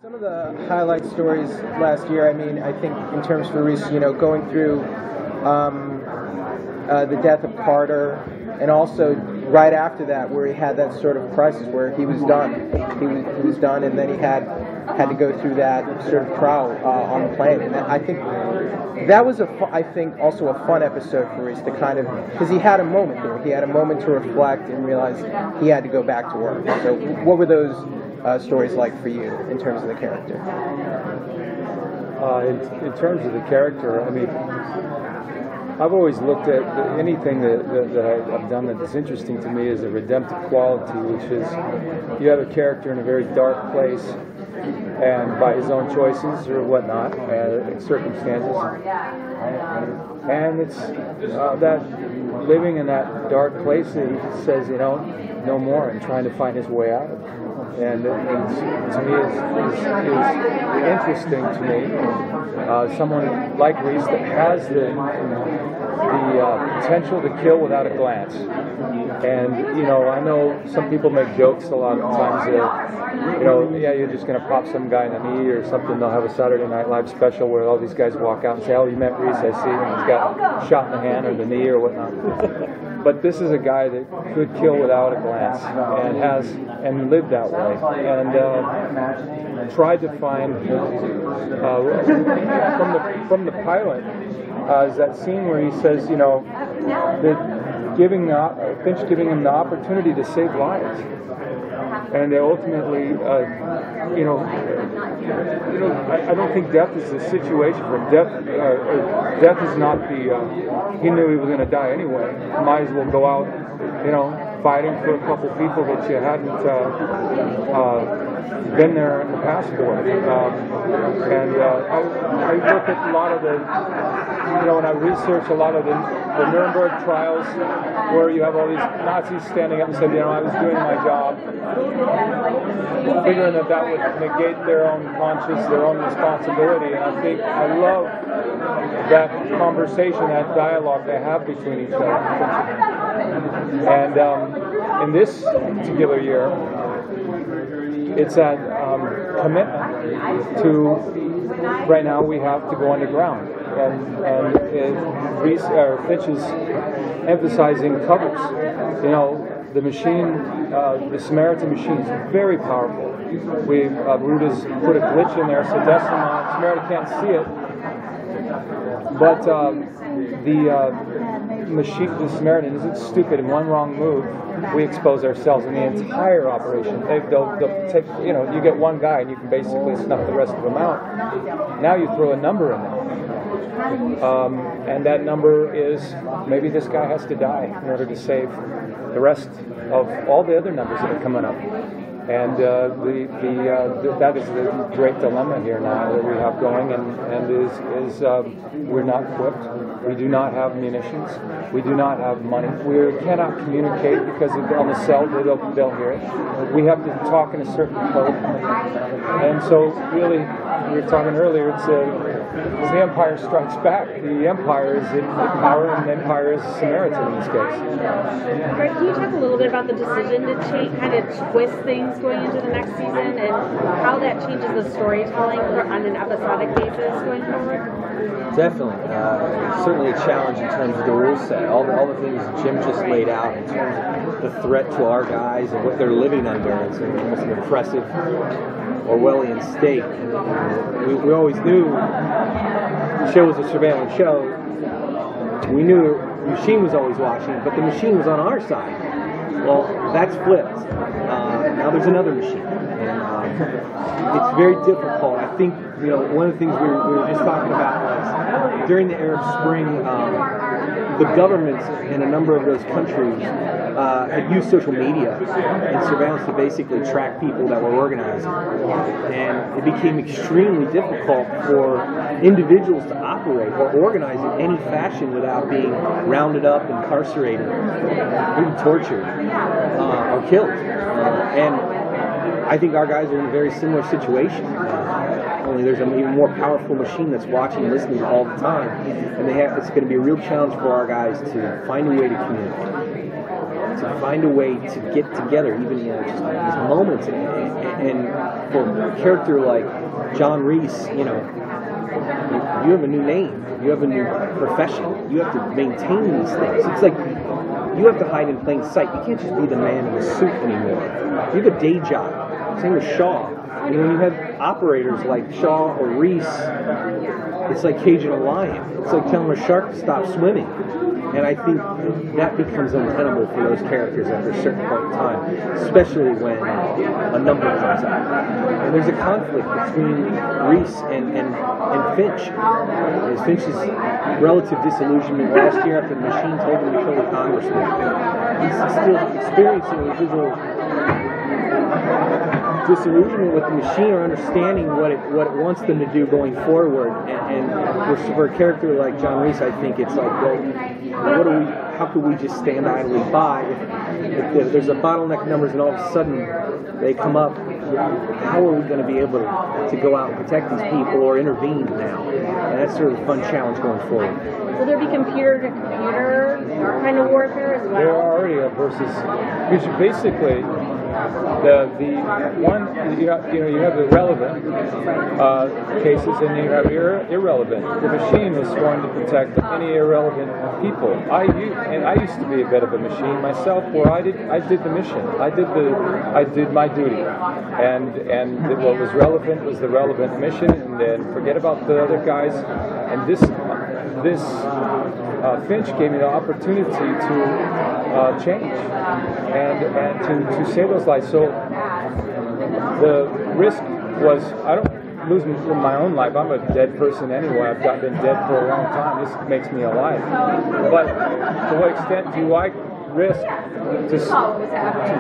Some of the highlight stories last year, I mean, I think in terms for Reese, going through the death of Carter, and also right after that, where he had that sort of crisis where he was done. He was done, and then he had to go through that sort of trial on the plane. And I think that was also a fun episode for Reese to kind of, because he had a moment there. He had a moment to reflect and realize he had to go back to work. So what were those stories like for you in terms of the character? In terms of the character, I mean, I've always looked at anything that I've done that is interesting to me as a redemptive quality, which is you have a character in a very dark place, and by his own choices or whatnot, circumstances, and it's that living in that dark place that he says, no more, and trying to find his way out. And to me is interesting to me. Someone like Reese that has the potential to kill without a glance. And I know some people make jokes a lot of times that you're just going to pop some guy in the knee or something. They'll have a Saturday Night Live special where all these guys walk out and say, "Oh, you met Reese? I see him. He's got shot in the hand or the knee or whatnot." But this is a guy that could kill without a glance and lived that way, and tried to find from the pilot is that scene where he says, that Finch giving him the opportunity to save lives, and ultimately, I don't think death is the situation for death. Death is not the. He knew he was going to die anyway. Might as well go out, fighting for a couple people that you hadn't been there in the past for. I look at a lot of the, when I research a lot of the Nuremberg trials, where you have all these Nazis standing up and saying, I was doing my job, figuring that would negate their own conscience, their own responsibility. And I love that conversation, that dialogue they have between each other. And in this particular year, it's that commitment to, right now we have to go underground. And Reese, Finch is emphasizing covers. The machine, the Samaritan machine is very powerful. Ruta's put a glitch in there so Samaritan can't see it. But the Samaritan isn't stupid. In one wrong move, we expose ourselves in the entire operation. They'll take, you get one guy and you can basically snuff the rest of them out. Now you throw a number in there. And that number is, maybe this guy has to die in order to save the rest of all the other numbers that are coming up. And that is the great dilemma here now that we have going, and is we're not equipped. We do not have munitions. We do not have money. We cannot communicate because on the cell they'll hear it. We have to talk in a certain code. And so really, we were talking earlier, it's the Empire Strikes Back. The Empire is in power, and the Empire is Samaritan in this case. Right, can you talk a little bit about the decision to kind of twist things going into the next season, and how that changes the storytelling on an episodic basis going forward? Definitely. Certainly a challenge in terms of the rule set. All the things Jim just laid out in terms of the threat to our guys and what they're living under. It's almost an oppressive Orwellian state. We always knew the show was a surveillance show. We knew the machine was always watching, but the machine was on our side. Well, that's flipped. Now there's another machine. And it's very difficult. I think, one of the things we were just talking about was during the Arab Spring, the governments in a number of those countries had used social media and surveillance to basically track people that were organizing. And it became extremely difficult for individuals to operate or organize in any fashion without being rounded up, incarcerated, even tortured, or killed. And I think our guys are in a very similar situation. Only there's an even more powerful machine that's watching and listening all the time. And it's going to be a real challenge for our guys to find a way to communicate. to find a way to get together, even just these moments, and for a character like John Reese, you have a new name, you have a new profession, you have to maintain these things. It's like you have to hide in plain sight. You can't just be the man in the suit anymore. You have a day job. Same with Shaw. When you have operators like Shaw or Reese, it's like caging a lion. It's like telling a shark to stop swimming. And I think that becomes untenable for those characters after a certain point in time, especially when a number comes out. And there's a conflict between Reese and Finch. There's Finch's relative disillusionment last year after the machine told him to kill the congressman. He's still experiencing a residual disillusionment with the machine, or understanding what it wants them to do going forward. And for a character like John Reese, I think it's like, well, how could we just stand idly by if there's a bottleneck numbers and all of a sudden they come up? How are we going to be able to go out and protect these people or intervene now? And that's sort of a fun challenge going forward. Will there be computer-to-computer kind of warfare as well? There are already versus, because basically the one you have the relevant cases and you have irrelevant. The machine was sworn to protect any irrelevant people. I used to be a bit of a machine myself, where I did the mission. I did my duty, and what was relevant was the relevant mission, and then forget about the other guys. And this Finch gave me the opportunity to change and to save those lives. So the risk was, I don't lose my own life. I'm a dead person anyway. I've been dead for a long time. This makes me alive. But to what extent do I risk to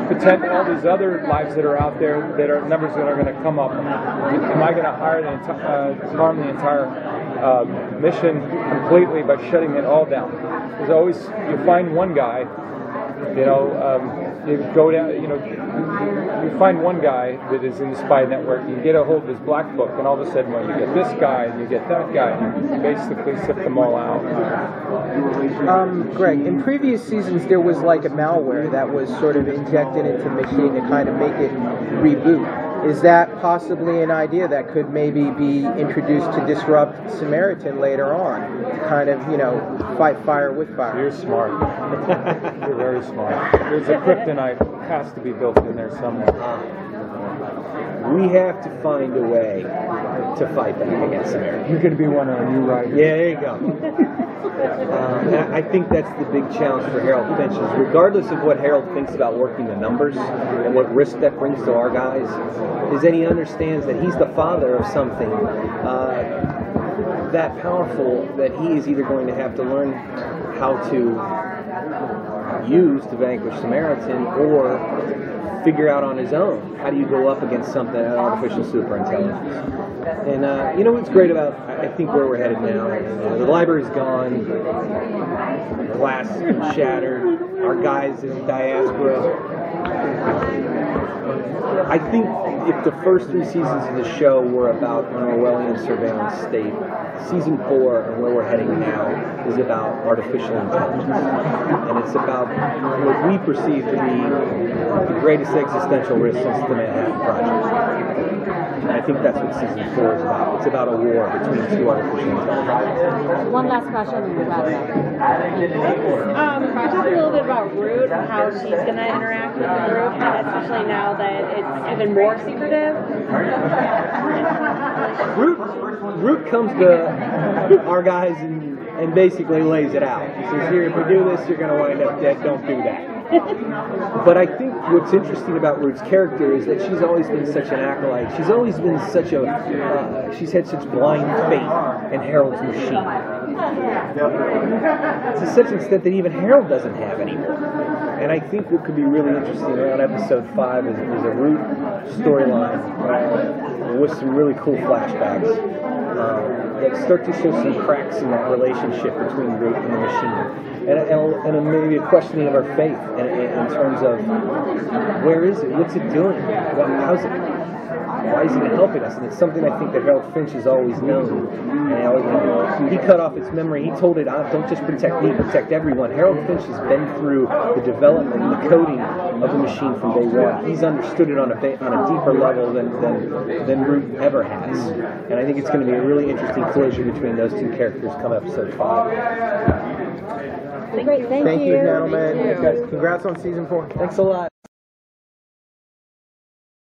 protect all these other lives that are out there, that are numbers that are going to come up? Am I going to harm the entire mission completely by shutting it all down? There's always, you find one guy, you go down, you find one guy that is in the spy network, you get a hold of his black book, and all of a sudden, well, you get this guy, and you get that guy, and you basically sift them all out. Greg, in previous seasons, there was like a malware that was sort of injected into the machine to kind of make it reboot. Is that possibly an idea that could maybe be introduced to disrupt Samaritan later on? Kind of, fight fire with fire. You're smart. You're very smart. There's a kryptonite has to be built in there somewhere. We have to find a way to fight back against Samaritan. You're going to be one of our new writers. Yeah, there you go. I think that's the big challenge for Harold Finch, is regardless of what Harold thinks about working the numbers and what risk that brings to our guys, is that he understands that he's the father of something that powerful that he is either going to have to learn how to use to vanquish Samaritan, or figure out on his own. How do you go up against something at artificial superintelligence? And what's great about, I think, where we're headed now, the library's gone, glass shattered, our guys in diaspora. I think if the first 3 seasons of the show were about an Orwellian surveillance state, season 4 and where we're heading now is about artificial intelligence. And it's about what we perceive to be the greatest existential risk since the Manhattan Project. And I think that's what season 4 is about. It's about a war between 2 artificial intelligences. One last question and we'll wrap it up. Can you talk a little bit about Root, how she's going to interact with the group, especially now that it's even more secretive? Root comes to our guys and basically lays it out. He says, here, if we do this, you're going to wind up dead. Don't do that. But I think what's interesting about Root's character is that she's always been such an acolyte. She's always been such a, she's had such blind faith in Harold's machine. To such an extent that even Harold doesn't have anymore. And I think what could be really interesting around episode 5 is a Root storyline with some really cool flashbacks that start to show some cracks in that relationship between Root and the machine. And maybe a questioning of our faith in terms of where is it? What's it doing? How's it? why isn't it helping us? And it's something I think that Harold Finch has always known. And he cut off its memory. He told it, don't just protect me, protect everyone. Harold Finch has been through the development and the coding of the machine from day one. He's understood it on a deeper level than Root ever has. And I think it's going to be a really interesting collision between those two characters come episode 5. Thank you, gentlemen. Congrats on season 4. Thanks a lot.